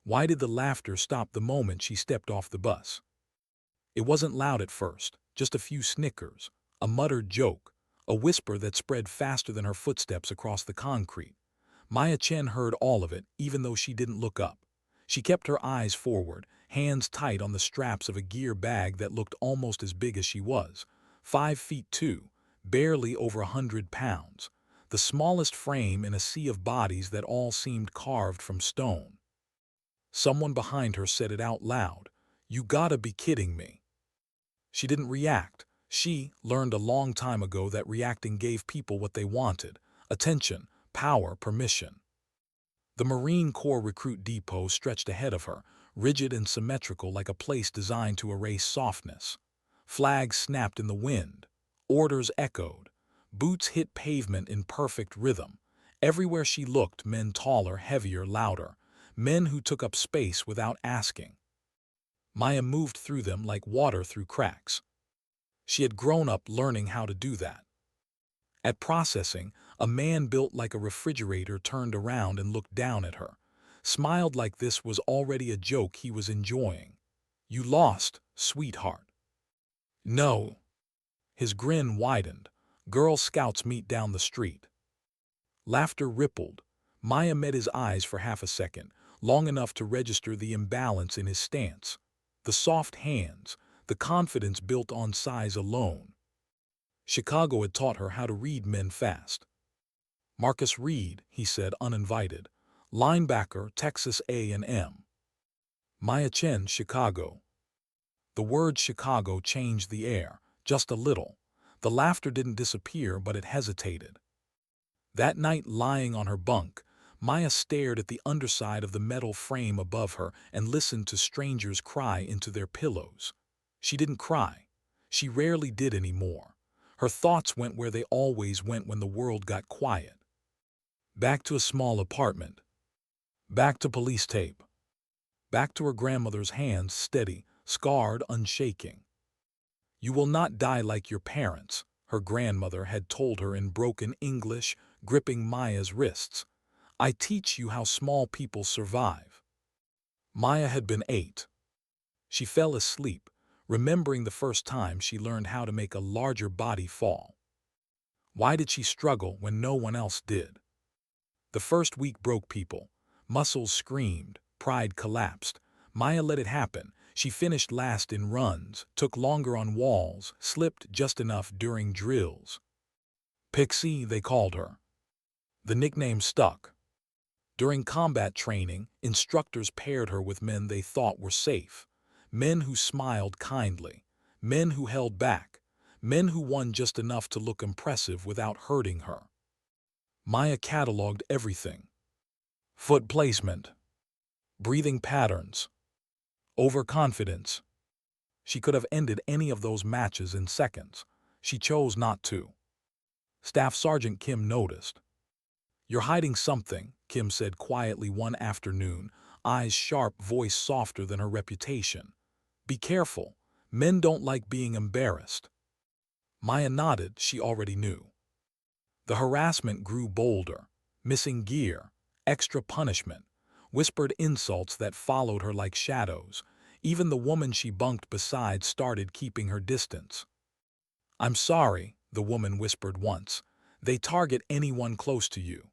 Why did the laughter stop the moment she stepped off the bus? It wasn't loud at first, just a few snickers, a muttered joke, a whisper that spread faster than her footsteps across the concrete. Maya Chen heard all of it, even though she didn't look up. She kept her eyes forward, hands tight on the straps of a gear bag that looked almost as big as she was. 5 feet 2, barely over 100 pounds. The smallest frame in a sea of bodies that all seemed carved from stone. Someone behind her said it out loud. "You gotta be kidding me." She didn't react. She learned a long time ago that reacting gave people what they wanted: attention, power, permission. The Marine Corps recruit depot stretched ahead of her, rigid and symmetrical like a place designed to erase softness. Flags snapped in the wind. Orders echoed. Boots hit pavement in perfect rhythm. Everywhere she looked, men taller, heavier, louder. Men who took up space without asking. Maya moved through them like water through cracks. She had grown up learning how to do that. At processing, a man built like a refrigerator turned around and looked down at her, smiled like this was already a joke he was enjoying. "You lost, sweetheart." "No." His grin widened. Girl Scouts meet down the street. Laughter rippled. Maya met his eyes for half a second, long enough to register the imbalance in his stance. The soft hands, the confidence built on size alone. Chicago had taught her how to read men fast. "Marcus Reed," he said, uninvited. "Linebacker, Texas A&M." Maya Chen, Chicago. The word Chicago changed the air, just a little. The laughter didn't disappear, but it hesitated. That night, lying on her bunk, Maya stared at the underside of the metal frame above her and listened to strangers cry into their pillows. She didn't cry. She rarely did anymore. Her thoughts went where they always went when the world got quiet. Back to a small apartment. Back to police tape. Back to her grandmother's hands, steady, scarred, unshaking. "You will not die like your parents," her grandmother had told her in broken English, gripping Maya's wrists. "I teach you how small people survive." Maya had been 8. She fell asleep, remembering the first time she learned how to make a larger body fall. Why did she struggle when no one else did? The first week broke people. Muscles screamed, pride collapsed. Maya let it happen. She finished last in runs, took longer on walls, slipped just enough during drills. Pixie, they called her. The nickname stuck. During combat training, instructors paired her with men they thought were safe. Men who smiled kindly. Men who held back. Men who won just enough to look impressive without hurting her. Maya cataloged everything. Foot placement. Breathing patterns. Overconfidence. She could have ended any of those matches in seconds. She chose not to. Staff Sergeant Kim noticed. "You're hiding something," Kim said quietly one afternoon, eyes sharp, voice softer than her reputation. "Be careful. Men don't like being embarrassed." Maya nodded. She already knew. The harassment grew bolder. Missing gear, extra punishment, whispered insults that followed her like shadows. Even the woman she bunked beside started keeping her distance. "I'm sorry," the woman whispered once. "They target anyone close to you."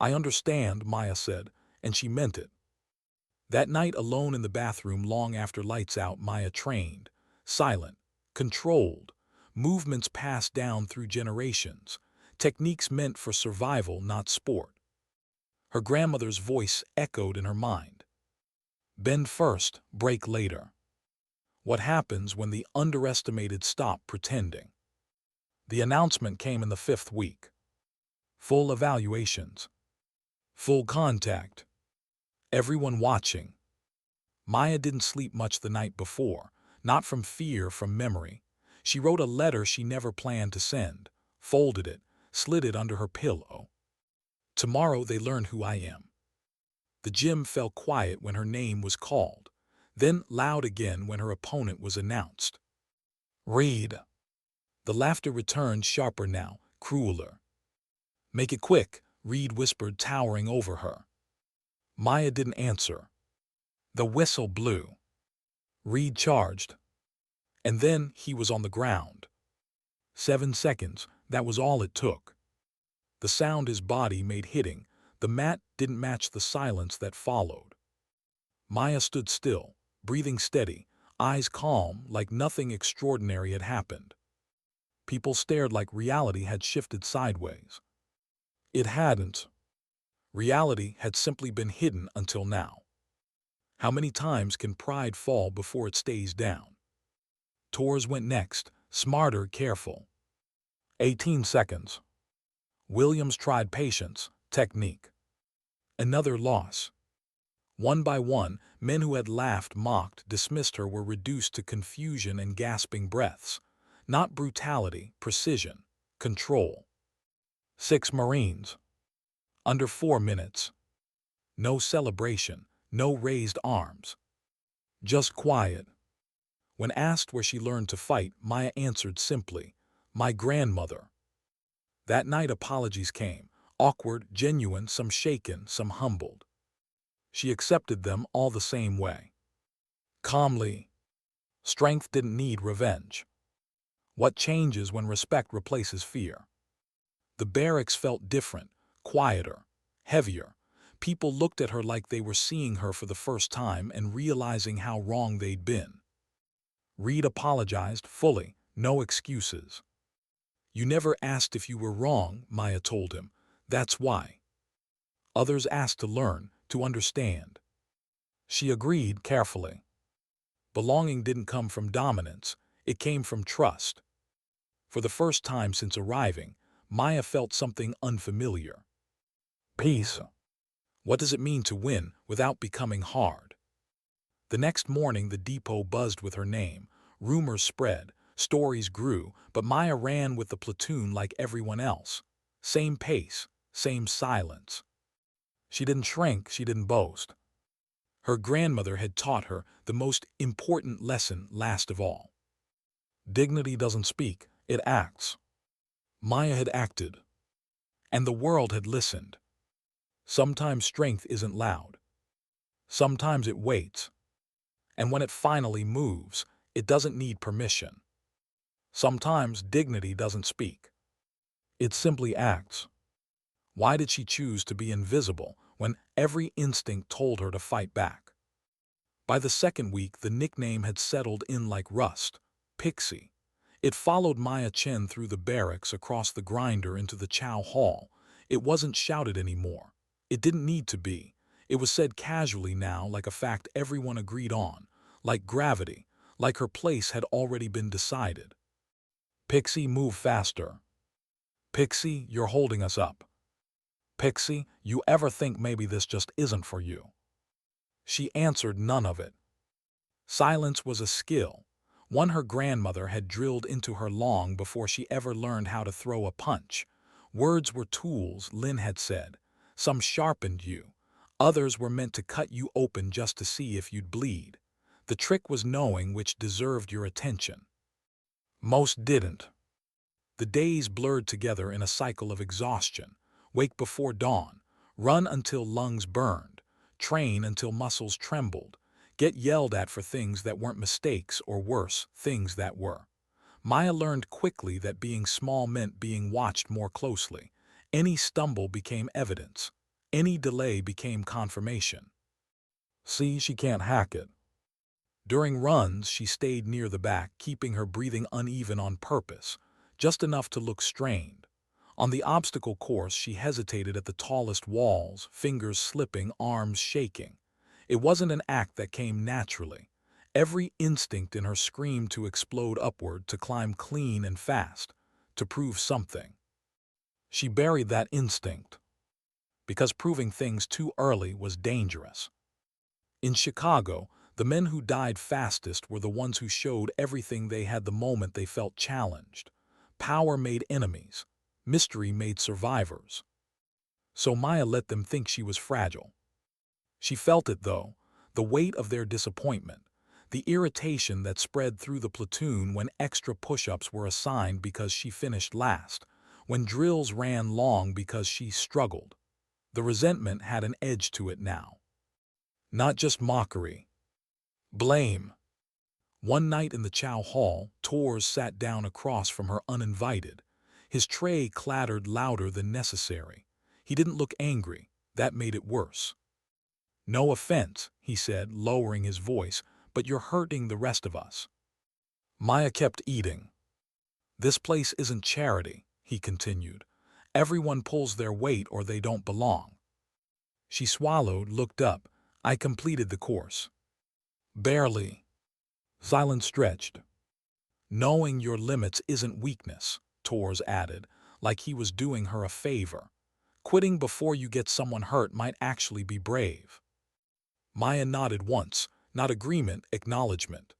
"I understand," Maya said, and she meant it. That night, alone in the bathroom long after lights out, Maya trained. Silent, controlled, movements passed down through generations, techniques meant for survival, not sport. Her grandmother's voice echoed in her mind. "Bend first, break later." What happens when the underestimated stop pretending? The announcement came in the 5th week. Full evaluations. Full contact. Everyone watching. Maya didn't sleep much the night before, not from fear, from memory. She wrote a letter she never planned to send, folded it, slid it under her pillow. "Tomorrow they learn who I am." The gym fell quiet when her name was called, then loud again when her opponent was announced. "Reed." The laughter returned, sharper now, crueler. "Make it quick," Reed whispered, towering over her. Maya didn't answer. The whistle blew. Reed charged. And then he was on the ground. 7 seconds, that was all it took. The sound his body made hitting the mat didn't match the silence that followed. Maya stood still, breathing steady, eyes calm like nothing extraordinary had happened. People stared like reality had shifted sideways. It hadn't. Reality had simply been hidden until now. How many times can pride fall before it stays down? Torres went next, smarter, careful. 18 seconds. Williams tried patience, technique. Another loss. One by one, men who had laughed, mocked, dismissed her were reduced to confusion and gasping breaths. Not brutality, precision, control. 6 Marines. Under 4 minutes. No celebration, no raised arms. Just quiet. When asked where she learned to fight, Maya answered simply, "My grandmother." That night apologies came, awkward, genuine, some shaken, some humbled. She accepted them all the same way. Calmly. Strength didn't need revenge. What changes when respect replaces fear? The barracks felt different, quieter, heavier. People looked at her like they were seeing her for the first time and realizing how wrong they'd been. Reed apologized fully, no excuses. "You never asked if you were wrong," Maya told him. "That's why." Others asked to learn, to understand. She agreed carefully. Belonging didn't come from dominance, it came from trust. For the first time since arriving, Maya felt something unfamiliar. Peace. What does it mean to win without becoming hard? The next morning the depot buzzed with her name. Rumors spread, stories grew, but Maya ran with the platoon like everyone else. Same pace, same silence. She didn't shrink, she didn't boast. Her grandmother had taught her the most important lesson last of all. Dignity doesn't speak, it acts. Maya had acted. And the world had listened. Sometimes strength isn't loud. Sometimes it waits. And when it finally moves, it doesn't need permission. Sometimes dignity doesn't speak. It simply acts. Why did she choose to be invisible when every instinct told her to fight back? By the second week, the nickname had settled in like rust. Pixie. It followed Maya Chen through the barracks, across the grinder, into the chow hall. It wasn't shouted anymore. It didn't need to be. It was said casually now, like a fact everyone agreed on, like gravity, like her place had already been decided. "Pixie, move faster. Pixie, you're holding us up. Pixie, you ever think maybe this just isn't for you?" She answered none of it. Silence was a skill, one her grandmother had drilled into her long before she ever learned how to throw a punch. Words were tools, Lynn had said. Some sharpened you. Others were meant to cut you open just to see if you'd bleed. The trick was knowing which deserved your attention. Most didn't. The days blurred together in a cycle of exhaustion. Wake before dawn, run until lungs burned, train until muscles trembled, get yelled at for things that weren't mistakes, or worse, things that were. Maya learned quickly that being small meant being watched more closely. Any stumble became evidence. Any delay became confirmation. See, she can't hack it. During runs, she stayed near the back, keeping her breathing uneven on purpose, just enough to look strained. On the obstacle course, she hesitated at the tallest walls, fingers slipping, arms shaking. It wasn't an act that came naturally. Every instinct in her screamed to explode upward, to climb clean and fast, to prove something. She buried that instinct, because proving things too early was dangerous. In Chicago, the men who died fastest were the ones who showed everything they had the moment they felt challenged. Power made enemies. Mystery made survivors. So Maya let them think she was fragile. She felt it, though, the weight of their disappointment, the irritation that spread through the platoon when extra push-ups were assigned because she finished last, when drills ran long because she struggled. The resentment had an edge to it now. Not just mockery, Blame. One night in the chow hall, Tors sat down across from her uninvited. His tray clattered louder than necessary. He didn't look angry. That made it worse. "No offense," he said, lowering his voice, "but you're hurting the rest of us." Maya kept eating. "This place isn't charity," he continued. "Everyone pulls their weight or they don't belong." She swallowed, looked up. "I completed the course." "Barely." Silence stretched. "Knowing your limits isn't weakness," Tors added, like he was doing her a favor. "Quitting before you get someone hurt might actually be brave." Maya nodded once, not agreement, acknowledgement.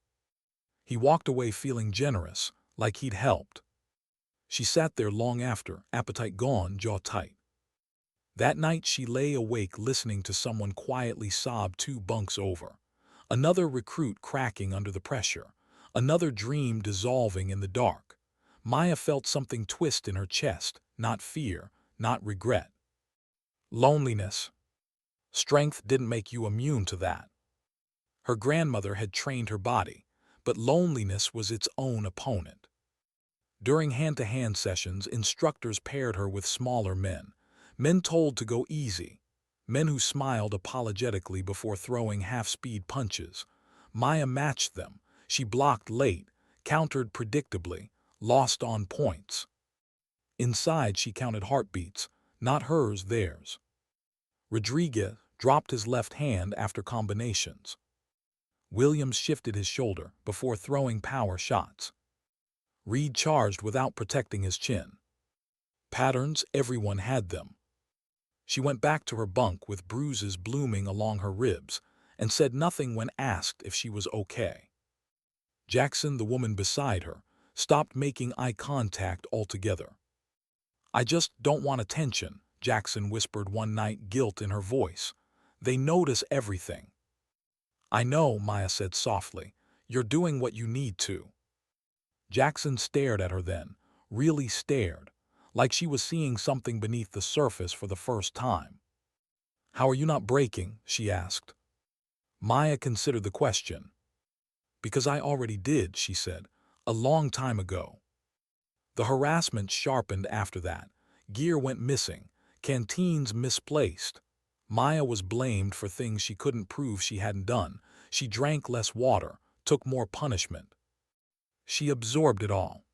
He walked away feeling generous, like he'd helped. She sat there long after, appetite gone, jaw tight. That night she lay awake listening to someone quietly sob 2 bunks over. Another recruit cracking under the pressure. Another dream dissolving in the dark. Maya felt something twist in her chest, not fear, not regret. Loneliness. Strength didn't make you immune to that. Her grandmother had trained her body, but loneliness was its own opponent. During hand-to-hand sessions, instructors paired her with smaller men. Men told to go easy. Men who smiled apologetically before throwing half-speed punches. Maya matched them. She blocked late, countered predictably, lost on points. Inside she counted heartbeats, not hers, theirs. Rodriguez dropped his left hand after combinations. Williams shifted his shoulder before throwing power shots. Reed charged without protecting his chin. Patterns, everyone had them. She went back to her bunk with bruises blooming along her ribs and said nothing when asked if she was okay. Jackson, the woman beside her, stopped making eye contact altogether. "I just don't want attention," Jackson whispered one night, guilt in her voice. "They notice everything." "I know," Maya said softly. "You're doing what you need to." Jackson stared at her then, really stared, like she was seeing something beneath the surface for the first time. "How are you not breaking?" she asked. Maya considered the question. "Because I already did," she said, "a long time ago." The harassment sharpened after that. Gear went missing, canteens misplaced. Maya was blamed for things she couldn't prove she hadn't done. She drank less water, took more punishment. She absorbed it all.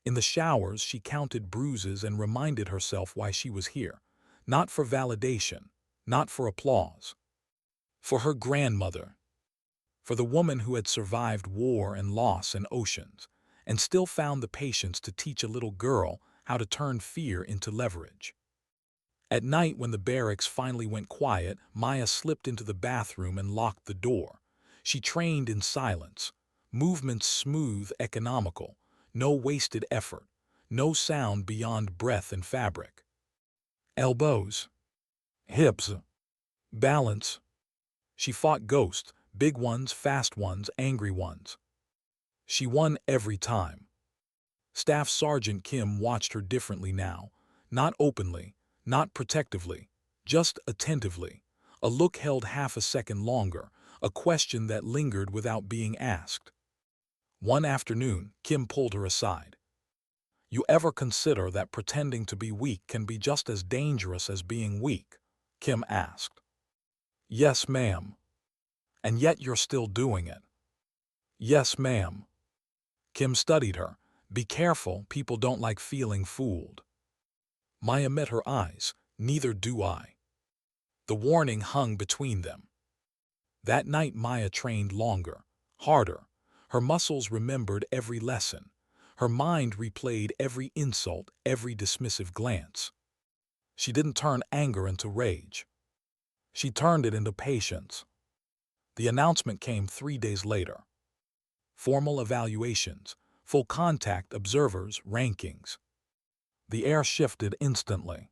In the showers, she counted bruises and reminded herself why she was here. Not for validation, not for applause. For her grandmother. For the woman who had survived war and loss and oceans, and still found the patience to teach a little girl how to turn fear into leverage. At night, when the barracks finally went quiet, Maya slipped into the bathroom and locked the door. She trained in silence. Movements smooth, economical. No wasted effort. No sound beyond breath and fabric. Elbows. Hips. Balance. She fought ghosts, big ones, fast ones, angry ones. She won every time. Staff Sergeant Kim watched her differently now. Not openly, not protectively, just attentively. A look held half a second longer, a question that lingered without being asked. One afternoon, Kim pulled her aside. "You ever consider that pretending to be weak can be just as dangerous as being weak?" Kim asked. "Yes, ma'am." "And yet you're still doing it." "Yes, ma'am." Kim studied her. "Be careful, people don't like feeling fooled." Maya met her eyes. "Neither do I." The warning hung between them. That night Maya trained longer, harder. Her muscles remembered every lesson. Her mind replayed every insult, every dismissive glance. She didn't turn anger into rage. She turned it into patience. The announcement came 3 days later. Formal evaluations, full contact observers, rankings. The air shifted instantly.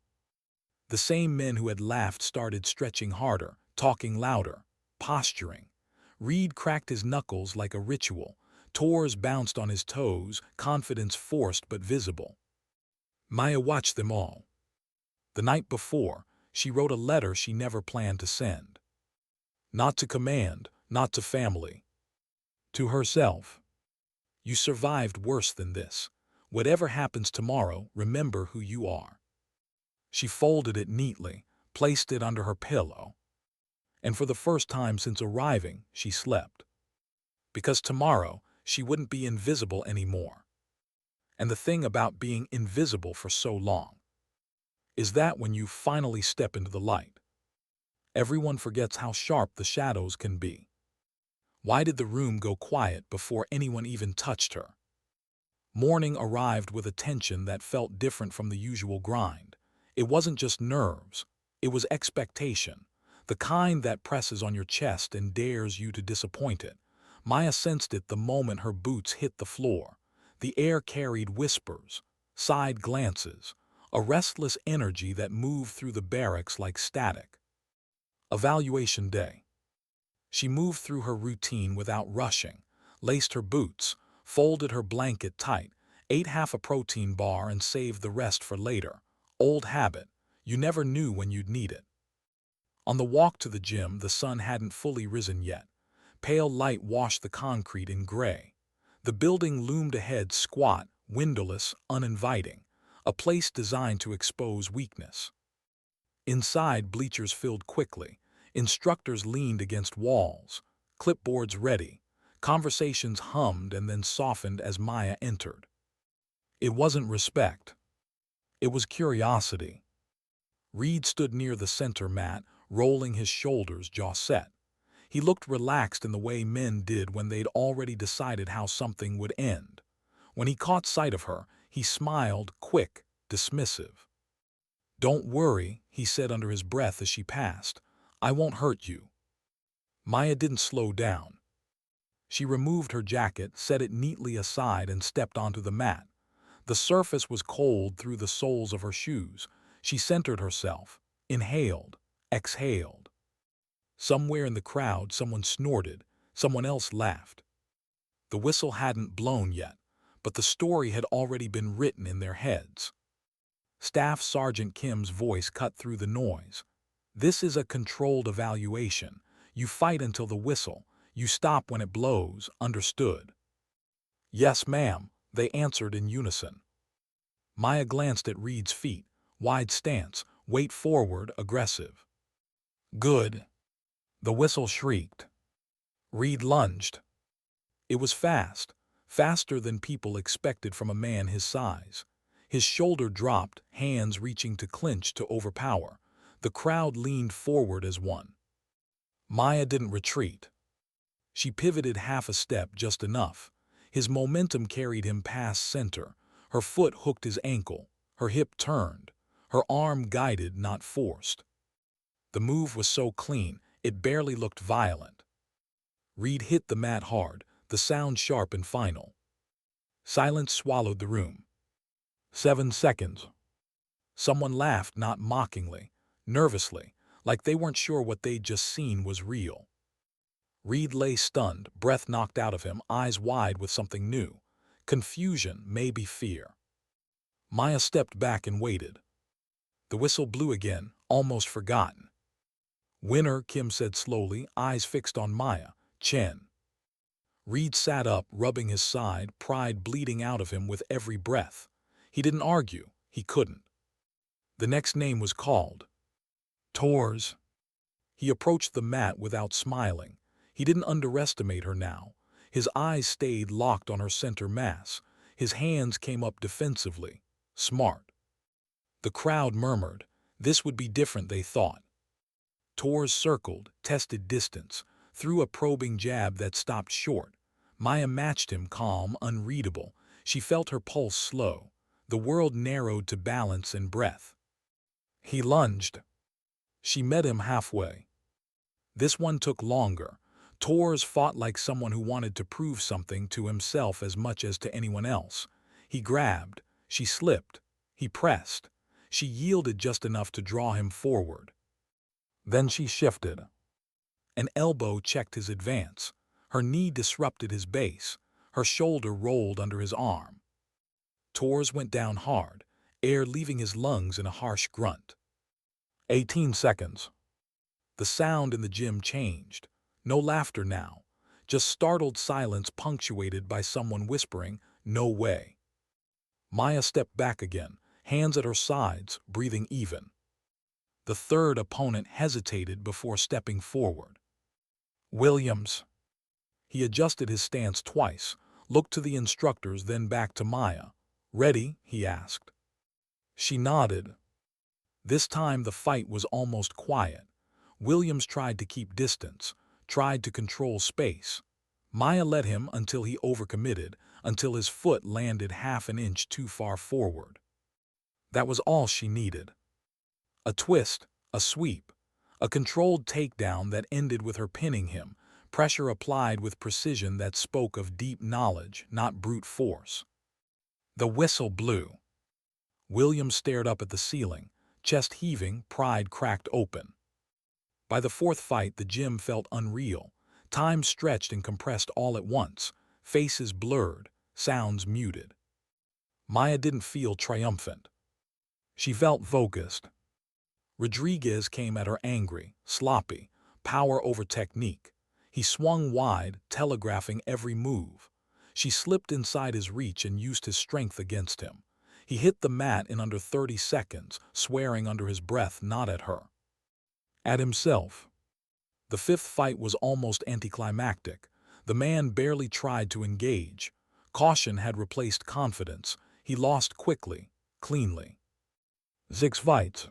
The same men who had laughed started stretching harder, talking louder, posturing. Reed cracked his knuckles like a ritual. Tors bounced on his toes, confidence forced but visible. Maya watched them all. The night before, she wrote a letter she never planned to send. Not to command, not to family, to herself. You survived worse than this. Whatever happens tomorrow, remember who you are. She folded it neatly, placed it under her pillow, and for the first time since arriving, she slept. Because tomorrow, she wouldn't be invisible anymore. And the thing about being invisible for so long is that when you finally step into the light, everyone forgets how sharp the shadows can be. Why did the room go quiet before anyone even touched her? Morning arrived with a tension that felt different from the usual grind. It wasn't just nerves, it was expectation, the kind that presses on your chest and dares you to disappoint it. Maya sensed it the moment her boots hit the floor. The air carried whispers, side glances, a restless energy that moved through the barracks like static. Evaluation day. She moved through her routine without rushing, laced her boots, folded her blanket tight, ate half a protein bar and saved the rest for later. Old habit. You never knew when you'd need it. On the walk to the gym, the sun hadn't fully risen yet. Pale light washed the concrete in gray. The building loomed ahead, squat, windowless, uninviting, a place designed to expose weakness. Inside, bleachers filled quickly. Instructors leaned against walls, clipboards ready. Conversations hummed and then softened as Maya entered. It wasn't respect. It was curiosity. Reed stood near the center mat, rolling his shoulders, jaw set. He looked relaxed in the way men did when they'd already decided how something would end. When he caught sight of her, he smiled, quick, dismissive. "Don't worry," he said under his breath as she passed. "I won't hurt you." Maya didn't slow down. She removed her jacket, set it neatly aside, and stepped onto the mat. The surface was cold through the soles of her shoes. She centered herself, inhaled, exhaled. Somewhere in the crowd, someone snorted, someone else laughed. The whistle hadn't blown yet, but the story had already been written in their heads. Staff Sergeant Kim's voice cut through the noise. "This is a controlled evaluation. You fight until the whistle. You stop when it blows, understood?" "Yes, ma'am," they answered in unison. Maya glanced at Reed's feet, wide stance, weight forward, aggressive. "Good." The whistle shrieked. Reed lunged. It was fast, faster than people expected from a man his size. His shoulder dropped, hands reaching to clinch to overpower. The crowd leaned forward as one. Maya didn't retreat. She pivoted half a step, just enough. His momentum carried him past center. Her foot hooked his ankle. Her hip turned. Her arm guided, not forced. The move was so clean, it barely looked violent. Reed hit the mat hard, the sound sharp and final. Silence swallowed the room. 7 seconds. Someone laughed, not mockingly, nervously, like they weren't sure what they'd just seen was real. Reed lay stunned, breath knocked out of him, eyes wide with something new. Confusion, maybe fear. Maya stepped back and waited. The whistle blew again, almost forgotten. "Winner," Kim said slowly, eyes fixed on Maya. "Chen." Reed sat up, rubbing his side, pride bleeding out of him with every breath. He didn't argue. He couldn't. The next name was called. "Tors." He approached the mat without smiling. He didn't underestimate her now. His eyes stayed locked on her center mass. His hands came up defensively. Smart. The crowd murmured. This would be different, they thought. Tors circled, tested distance, threw a probing jab that stopped short. Maya matched him, calm, unreadable. She felt her pulse slow. The world narrowed to balance and breath. He lunged. She met him halfway. This one took longer. Tors fought like someone who wanted to prove something to himself as much as to anyone else. He grabbed. She slipped. He pressed. She yielded just enough to draw him forward. Then she shifted. An elbow checked his advance. Her knee disrupted his base. Her shoulder rolled under his arm. Tors went down hard, air leaving his lungs in a harsh grunt. 18 seconds. The sound in the gym changed. No laughter now, just startled silence punctuated by someone whispering, "No way." Maya stepped back again, hands at her sides, breathing even. The third opponent hesitated before stepping forward. "Williams." He adjusted his stance twice, looked to the instructors, then back to Maya. "Ready?" he asked. She nodded. This time the fight was almost quiet. Williams tried to keep distance, tried to control space. Maya let him until he overcommitted, until his foot landed half an inch too far forward. That was all she needed. A twist, a sweep, a controlled takedown that ended with her pinning him, pressure applied with precision that spoke of deep knowledge, not brute force. The whistle blew. Williams stared up at the ceiling, chest heaving, pride cracked open. By the fourth fight, the gym felt unreal. Time stretched and compressed all at once, faces blurred, sounds muted. Maya didn't feel triumphant. She felt focused. Rodriguez came at her angry, sloppy, power over technique. He swung wide, telegraphing every move. She slipped inside his reach and used his strength against him. He hit the mat in under 30 seconds, swearing under his breath not at her, at himself. The fifth fight was almost anticlimactic. The man barely tried to engage. Caution had replaced confidence. He lost quickly, cleanly. 6 fights.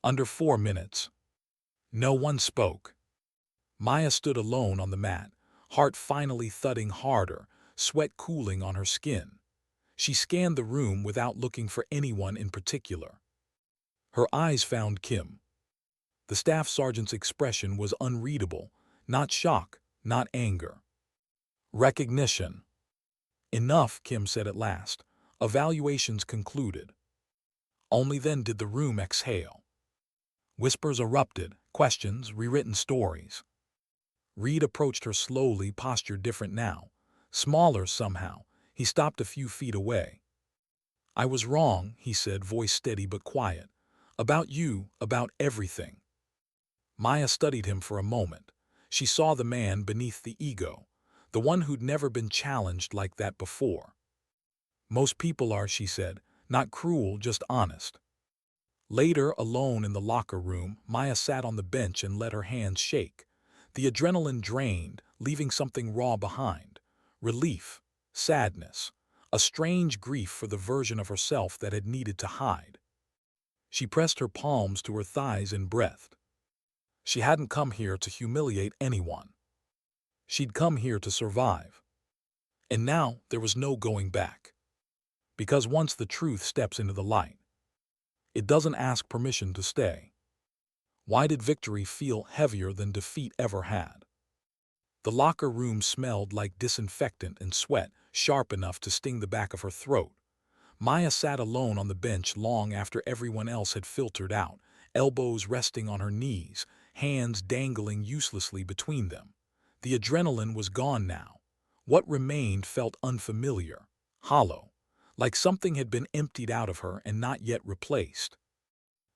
Under 4 minutes. No one spoke. Maya stood alone on the mat, heart finally thudding harder, sweat cooling on her skin. She scanned the room without looking for anyone in particular. Her eyes found Kim. The staff sergeant's expression was unreadable, not shock, not anger. Recognition. "Enough," Kim said at last. Evaluations concluded. Only then did the room exhale. Whispers erupted, questions, rewritten stories. Reed approached her slowly, posture different now. Smaller somehow. He stopped a few feet away. "I was wrong," he said, voice steady but quiet. "About you, about everything." Maya studied him for a moment. She saw the man beneath the ego, the one who'd never been challenged like that before. "Most people are," she said, "not cruel, just honest." Later, alone in the locker room, Maya sat on the bench and let her hands shake. The adrenaline drained, leaving something raw behind. Relief, sadness, a strange grief for the version of herself that had needed to hide. She pressed her palms to her thighs and breathed. She hadn't come here to humiliate anyone. She'd come here to survive. And now there was no going back. Because once the truth steps into the light, it doesn't ask permission to stay. Why did victory feel heavier than defeat ever had? The locker room smelled like disinfectant and sweat, sharp enough to sting the back of her throat. Maya sat alone on the bench long after everyone else had filtered out, elbows resting on her knees, hands dangling uselessly between them. The adrenaline was gone now. What remained felt unfamiliar, hollow, like something had been emptied out of her and not yet replaced.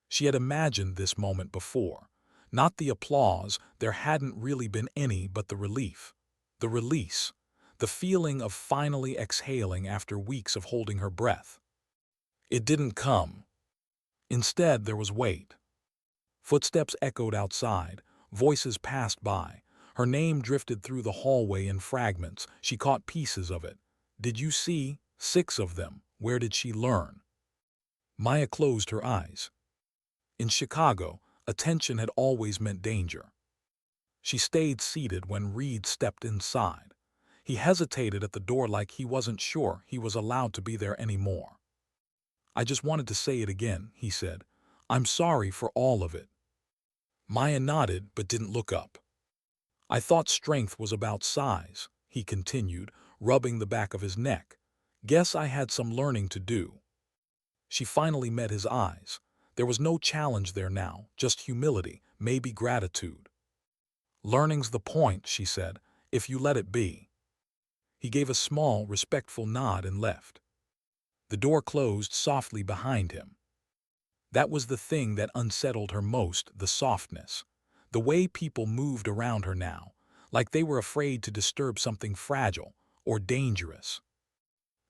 She had imagined this moment before. Not the applause, there hadn't really been any, but the relief, the release, the feeling of finally exhaling after weeks of holding her breath. It didn't come. Instead, there was weight. Footsteps echoed outside, voices passed by. Her name drifted through the hallway in fragments. She caught pieces of it. "Did you see? 6 of them. Where did she learn?" Maya closed her eyes. In Chicago, attention had always meant danger. She stayed seated when Reed stepped inside. He hesitated at the door like he wasn't sure he was allowed to be there anymore. "I just wanted to say it again," he said. "I'm sorry for all of it." Maya nodded but didn't look up. "I thought strength was about size," he continued, rubbing the back of his neck. "Guess I had some learning to do." She finally met his eyes. There was no challenge there now, just humility, maybe gratitude. "Learning's the point," she said, "if you let it be." He gave a small, respectful nod and left. The door closed softly behind him. That was the thing that unsettled her most, the softness. The way people moved around her now. like they were afraid to disturb something fragile or dangerous.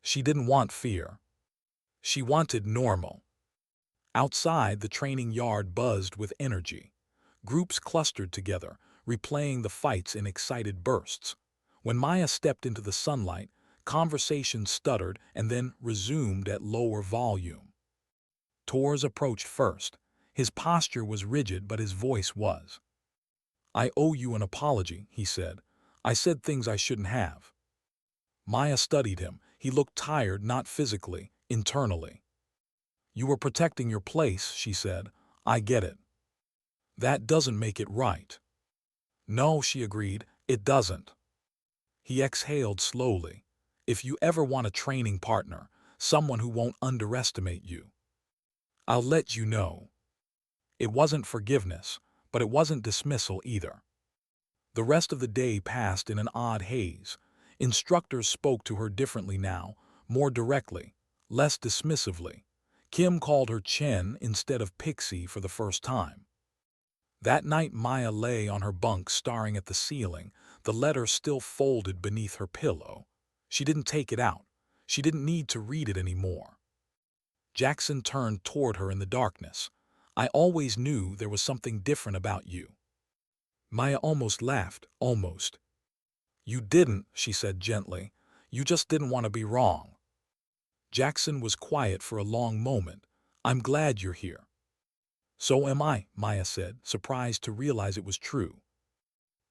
She didn't want fear. She wanted normal. Outside, the training yard buzzed with energy. Groups clustered together, replaying the fights in excited bursts. When Maya stepped into the sunlight, conversation stuttered and then resumed at lower volume. Torres approached first. His posture was rigid, but his voice was. "I owe you an apology," he said. "I said things I shouldn't have." Maya studied him. He looked tired, not physically, internally. "You were protecting your place," she said. "I get it." "That doesn't make it right." "No," she agreed, "it doesn't." He exhaled slowly. "If you ever want a training partner, someone who won't underestimate you, I'll let you know." It wasn't forgiveness, but it wasn't dismissal either. The rest of the day passed in an odd haze. Instructors spoke to her differently now, more directly, less dismissively. Kim called her Chen instead of Pixie for the first time. That night Maya lay on her bunk staring at the ceiling, the letter still folded beneath her pillow. She didn't take it out. She didn't need to read it anymore. Jackson turned toward her in the darkness. "I always knew there was something different about you." Maya almost laughed, almost. "You didn't," she said gently. "You just didn't want to be wrong." Jackson was quiet for a long moment. "I'm glad you're here." "So am I," Maya said, surprised to realize it was true.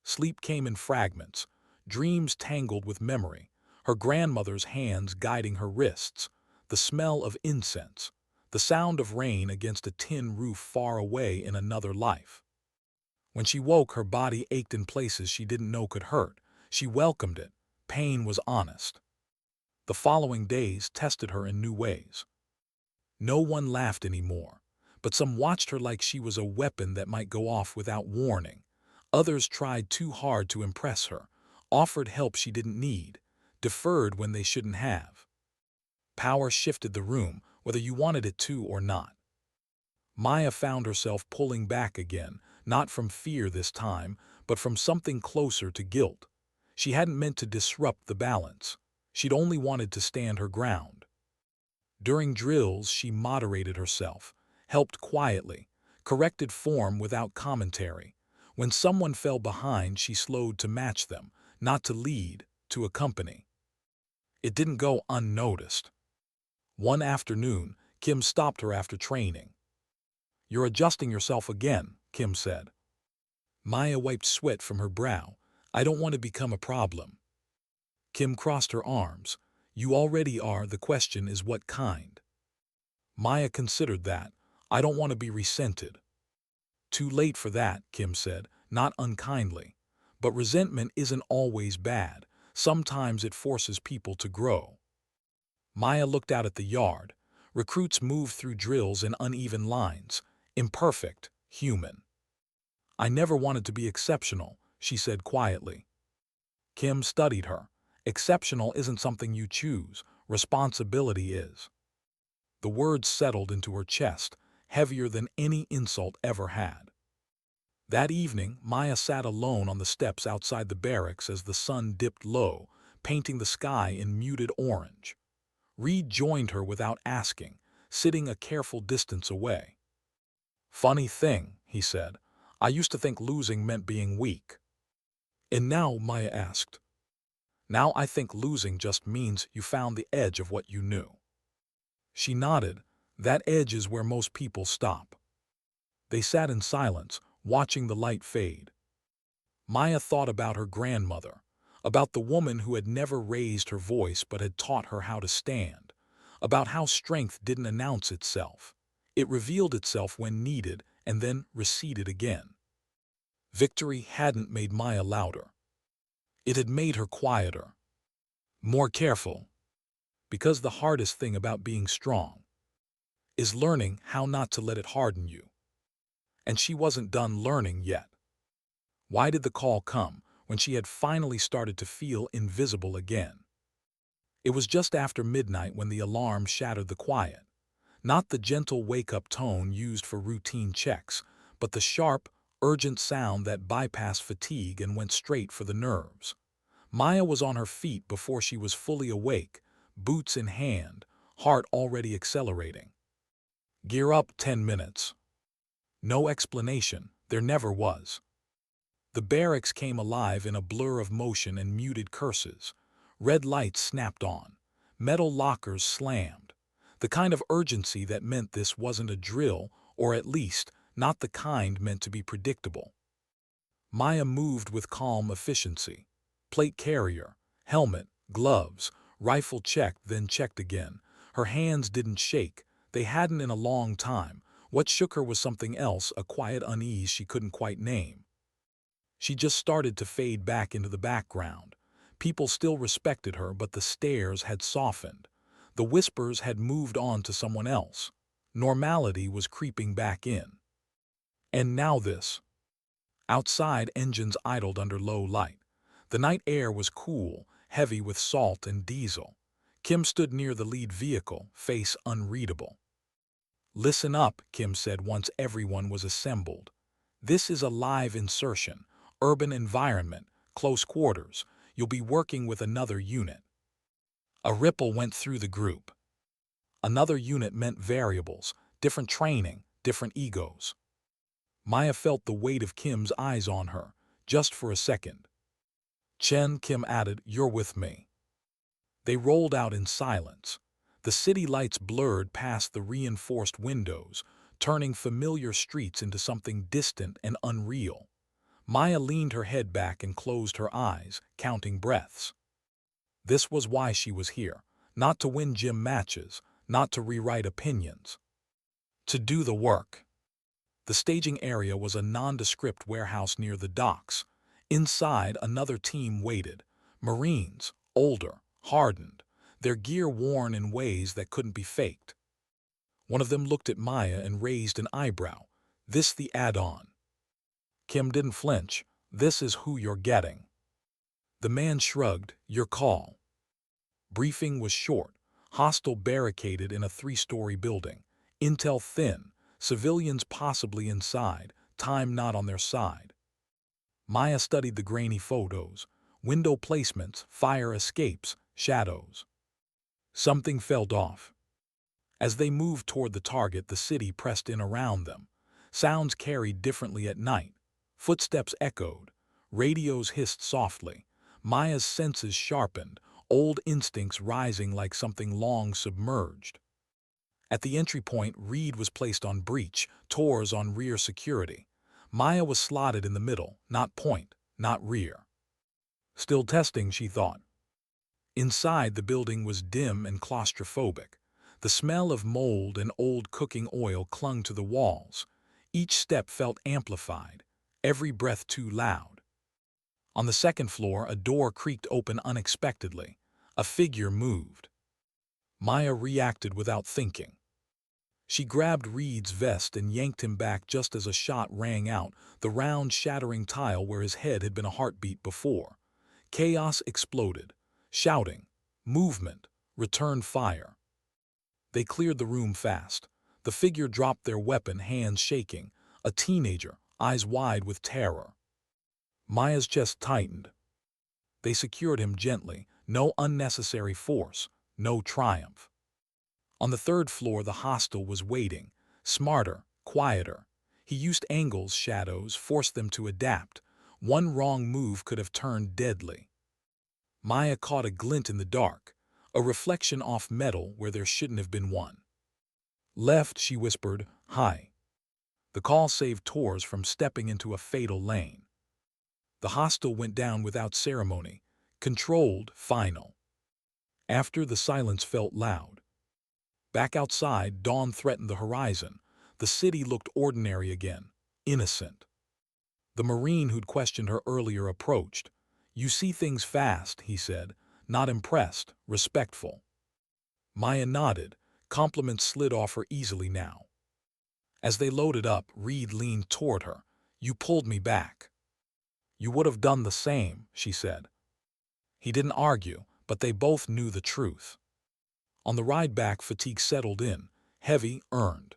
Sleep came in fragments, dreams tangled with memory, her grandmother's hands guiding her wrists, the smell of incense, the sound of rain against a tin roof far away in another life. When she woke, her body ached in places she didn't know could hurt. She welcomed it. Pain was honest. The following days tested her in new ways. No one laughed anymore, but some watched her like she was a weapon that might go off without warning. Others tried too hard to impress her, offered help she didn't need, deferred when they shouldn't have. Power shifted the room, whether you wanted it to or not. Maya found herself pulling back again, not from fear this time, but from something closer to guilt. She hadn't meant to disrupt the balance. She'd only wanted to stand her ground. During drills, she moderated herself, helped quietly, corrected form without commentary. When someone fell behind, she slowed to match them, not to lead, to accompany. It didn't go unnoticed. One afternoon, Kim stopped her after training. "You're adjusting yourself again," Kim said. Maya wiped sweat from her brow. "I don't want to become a problem." Kim crossed her arms. "You already are, the question is what kind." Maya considered that. "I don't want to be resented." "Too late for that," Kim said, not unkindly. "But resentment isn't always bad. Sometimes it forces people to grow." Maya looked out at the yard. Recruits moved through drills in uneven lines, imperfect, human. "I never wanted to be exceptional," she said quietly. Kim studied her. "Exceptional isn't something you choose. Responsibility is." The words settled into her chest, heavier than any insult ever had. That evening, Maya sat alone on the steps outside the barracks as the sun dipped low, painting the sky in muted orange. Reed joined her without asking, sitting a careful distance away. "Funny thing," he said. "I used to think losing meant being weak." "And now?" Maya asked. "Now I think losing just means you found the edge of what you knew." She nodded. "That edge is where most people stop." They sat in silence, watching the light fade. Maya thought about her grandmother, about the woman who had never raised her voice but had taught her how to stand, about how strength didn't announce itself. It revealed itself when needed and then receded again. Victory hadn't made Maya louder. It had made her quieter, more careful. Because the hardest thing about being strong is learning how not to let it harden you. And she wasn't done learning yet. Why did the call come when she had finally started to feel invisible again? It was just after midnight when the alarm shattered the quiet. Not the gentle wake-up tone used for routine checks, but the sharp, urgent sound that bypassed fatigue and went straight for the nerves. Maya was on her feet before she was fully awake, boots in hand, heart already accelerating. Gear up 10 minutes. No explanation, there never was. The barracks came alive in a blur of motion and muted curses. Red lights snapped on. Metal lockers slammed. The kind of urgency that meant this wasn't a drill, or at least, not the kind meant to be predictable. Maya moved with calm efficiency. Plate carrier, helmet, gloves, rifle checked, then checked again. Her hands didn't shake. They hadn't in a long time. What shook her was something else, a quiet unease she couldn't quite name. She just started to fade back into the background. People still respected her, but the stares had softened. The whispers had moved on to someone else. Normality was creeping back in. And now this. Outside, engines idled under low light. The night air was cool, heavy with salt and diesel. Kim stood near the lead vehicle, face unreadable. "Listen up," Kim said once everyone was assembled. "This is a live insertion, urban environment, close quarters. You'll be working with another unit." A ripple went through the group. Another unit meant variables, different training, different egos. Maya felt the weight of Kim's eyes on her, just for a second. "Chen," Kim added, "you're with me." They rolled out in silence. The city lights blurred past the reinforced windows, turning familiar streets into something distant and unreal. Maya leaned her head back and closed her eyes, counting breaths. This was why she was here, not to win gym matches, not to rewrite opinions. To do the work. The staging area was a nondescript warehouse near the docks. Inside, another team waited. Marines, older, hardened, their gear worn in ways that couldn't be faked. One of them looked at Maya and raised an eyebrow. "This the add-on?" Kim didn't flinch. "This is who you're getting." The man shrugged. "Your call." Briefing was short. Hostile barricaded in a 3-story building. Intel thin. Civilians possibly inside. Time not on their side. Maya studied the grainy photos. Window placements, fire escapes, shadows. Something felt off. As they moved toward the target, the city pressed in around them. Sounds carried differently at night. Footsteps echoed. Radios hissed softly. Maya's senses sharpened, old instincts rising like something long submerged. At the entry point, Reed was placed on breach, Torres on rear security. Maya was slotted in the middle, not point, not rear. Still testing, she thought. Inside, the building was dim and claustrophobic. The smell of mold and old cooking oil clung to the walls. Each step felt amplified, every breath too loud. On the second floor, a door creaked open unexpectedly. A figure moved. Maya reacted without thinking. She grabbed Reed's vest and yanked him back just as a shot rang out, the round shattering tile where his head had been a heartbeat before. Chaos exploded. Shouting, movement, return fire. They cleared the room fast. The figure dropped their weapon, hands shaking. A teenager, eyes wide with terror. Maya's chest tightened. They secured him gently. No unnecessary force, no triumph. On the third floor, the hostile was waiting. Smarter, quieter. He used angles, shadows, forced them to adapt. One wrong move could have turned deadly. Maya caught a glint in the dark, a reflection off metal where there shouldn't have been one. "Left," she whispered. "Hi." The call saved Torres from stepping into a fatal lane. The hostile went down without ceremony, controlled, final. After, the silence felt loud. Back outside, dawn threatened the horizon. The city looked ordinary again, innocent. The Marine who'd questioned her earlier approached. "You see things fast," he said, not impressed, respectful. Maya nodded. Compliments slid off her easily now. As they loaded up, Reed leaned toward her. "You pulled me back." "You would have done the same," she said. He didn't argue, but they both knew the truth. On the ride back, fatigue settled in, heavy, earned.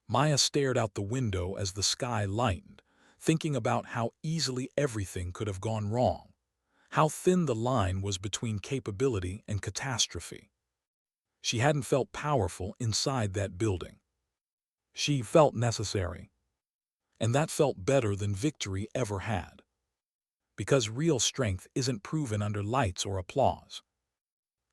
Maya stared out the window as the sky lightened. thinking about how easily everything could have gone wrong, how thin the line was between capability and catastrophe. She hadn't felt powerful inside that building. She felt necessary, and that felt better than victory ever had. Because real strength isn't proven under lights or applause.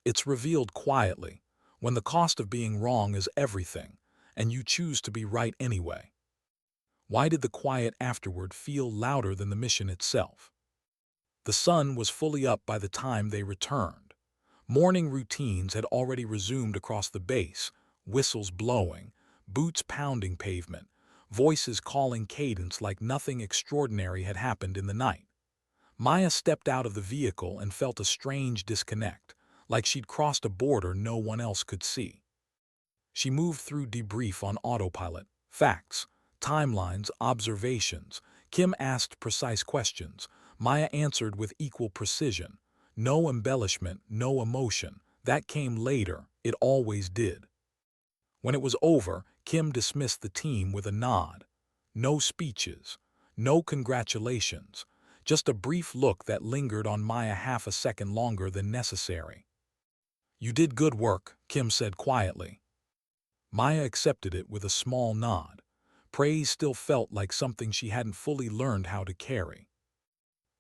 It's revealed quietly, when the cost of being wrong is everything, and you choose to be right anyway. Why did the quiet afterward feel louder than the mission itself? The sun was fully up by the time they returned. Morning routines had already resumed across the base, whistles blowing, boots pounding pavement, voices calling cadence like nothing extraordinary had happened in the night. Maya stepped out of the vehicle and felt a strange disconnect, like she'd crossed a border no one else could see. She moved through debrief on autopilot, facts, timelines, observations. Kim asked precise questions. Maya answered with equal precision. No embellishment, no emotion. That came later, it always did. When it was over, Kim dismissed the team with a nod. No speeches, no congratulations, just a brief look that lingered on Maya half a second longer than necessary. "You did good work," Kim said quietly. Maya accepted it with a small nod. Praise still felt like something she hadn't fully learned how to carry.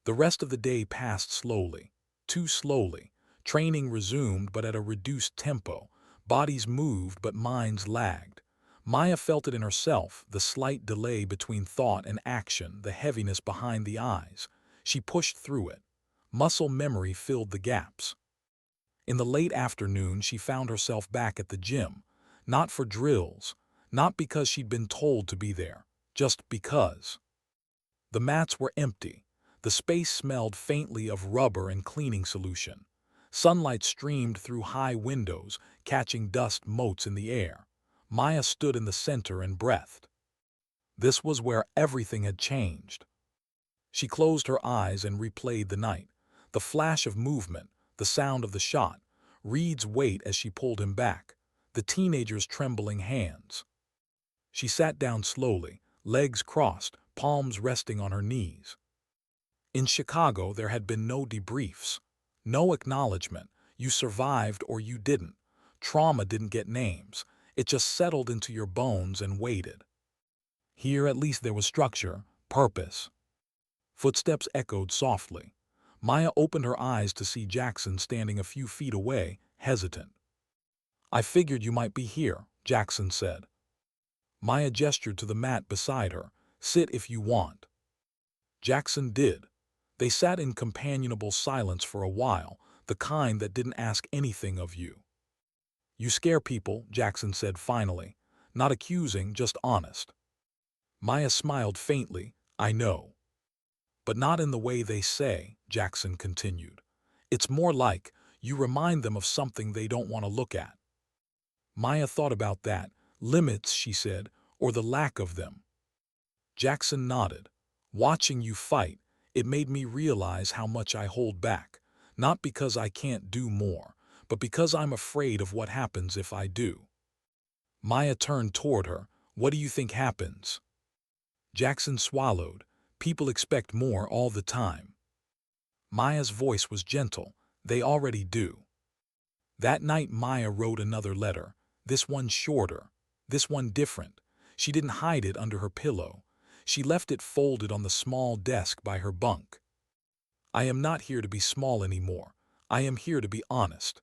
The rest of the day passed slowly, too slowly. Training resumed but at a reduced tempo. Bodies moved but minds lagged. Maya felt it in herself, the slight delay between thought and action, the heaviness behind the eyes. She pushed through it. Muscle memory filled the gaps. In the late afternoon, she found herself back at the gym. Not for drills, not because she'd been told to be there, just because. The mats were empty. The space smelled faintly of rubber and cleaning solution. Sunlight streamed through high windows, catching dust motes in the air. Maya stood in the center and breathed. This was where everything had changed. She closed her eyes and replayed the night. The flash of movement, the sound of the shot, Reed's weight as she pulled him back, the teenager's trembling hands. She sat down slowly, legs crossed, palms resting on her knees. In Chicago, there had been no debriefs, no acknowledgement. You survived or you didn't. Trauma didn't get names. It just settled into your bones and waited. Here, at least, there was structure, purpose. Footsteps echoed softly. Maya opened her eyes to see Jackson standing a few feet away, hesitant. "I figured you might be here," Jackson said. Maya gestured to the mat beside her. "Sit if you want." Jackson did. They sat in companionable silence for a while, the kind that didn't ask anything of you. "You scare people," Jackson said finally. Not accusing, just honest. Maya smiled faintly. "I know. But not in the way they say," Jackson continued. "It's more like you remind them of something they don't want to look at." Maya thought about that. "Limits," she said, "or the lack of them." Jackson nodded. "Watching you fight, it made me realize how much I hold back, not because I can't do more, but because I'm afraid of what happens if I do." Maya turned toward her. "What do you think happens?" Jackson swallowed. "People expect more all the time." Maya's voice was gentle. "They already do." That night Maya wrote another letter, this one shorter, this one different. She didn't hide it under her pillow. She left it folded on the small desk by her bunk. "I am not here to be small anymore. I am here to be honest."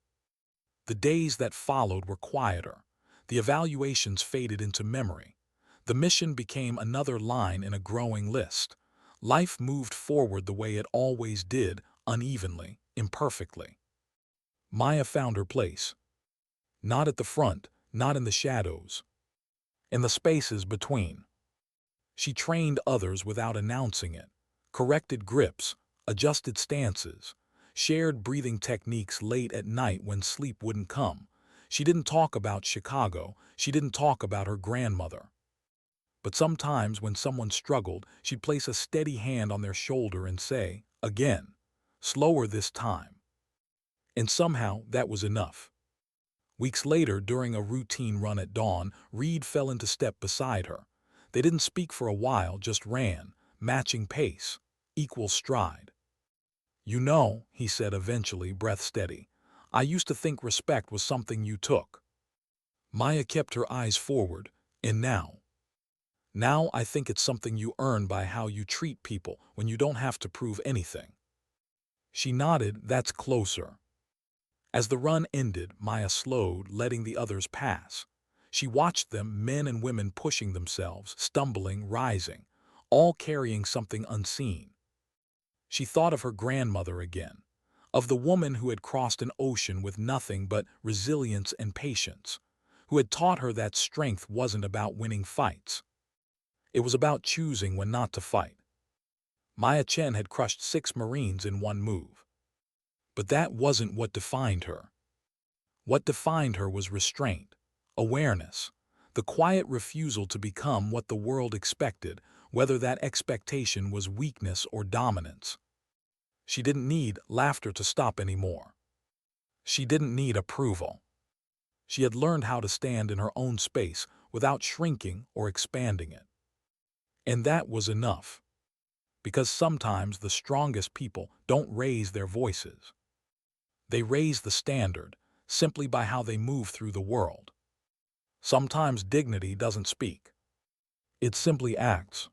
The days that followed were quieter. The evaluations faded into memory. The mission became another line in a growing list. Life moved forward the way it always did, unevenly, imperfectly. Maya found her place. Not at the front, not in the shadows. In the spaces between. She trained others without announcing it. Corrected grips, adjusted stances, shared breathing techniques late at night when sleep wouldn't come. She didn't talk about Chicago. She didn't talk about her grandmother. But sometimes when someone struggled, she'd place a steady hand on their shoulder and say, "Again, slower this time." And somehow that was enough. Weeks later, during a routine run at dawn, Reed fell into step beside her. They didn't speak for a while, just ran, matching pace, equal stride. "You know," he said eventually, breath steady, "I used to think respect was something you took." Maya kept her eyes forward, and now? Now I think it's something you earn by how you treat people when you don't have to prove anything. She nodded. That's closer. As the run ended, Maya slowed, letting the others pass. She watched them, men and women pushing themselves, stumbling, rising, all carrying something unseen. She thought of her grandmother again, of the woman who had crossed an ocean with nothing but resilience and patience, who had taught her that strength wasn't about winning fights. It was about choosing when not to fight. Maya Chen had crushed 6 Marines in one move. But that wasn't what defined her. What defined her was restraint, awareness, the quiet refusal to become what the world expected, whether that expectation was weakness or dominance. She didn't need laughter to stop anymore. She didn't need approval. She had learned how to stand in her own space without shrinking or expanding it. And that was enough. Because sometimes the strongest people don't raise their voices. They raise the standard simply by how they move through the world. Sometimes dignity doesn't speak. It simply acts.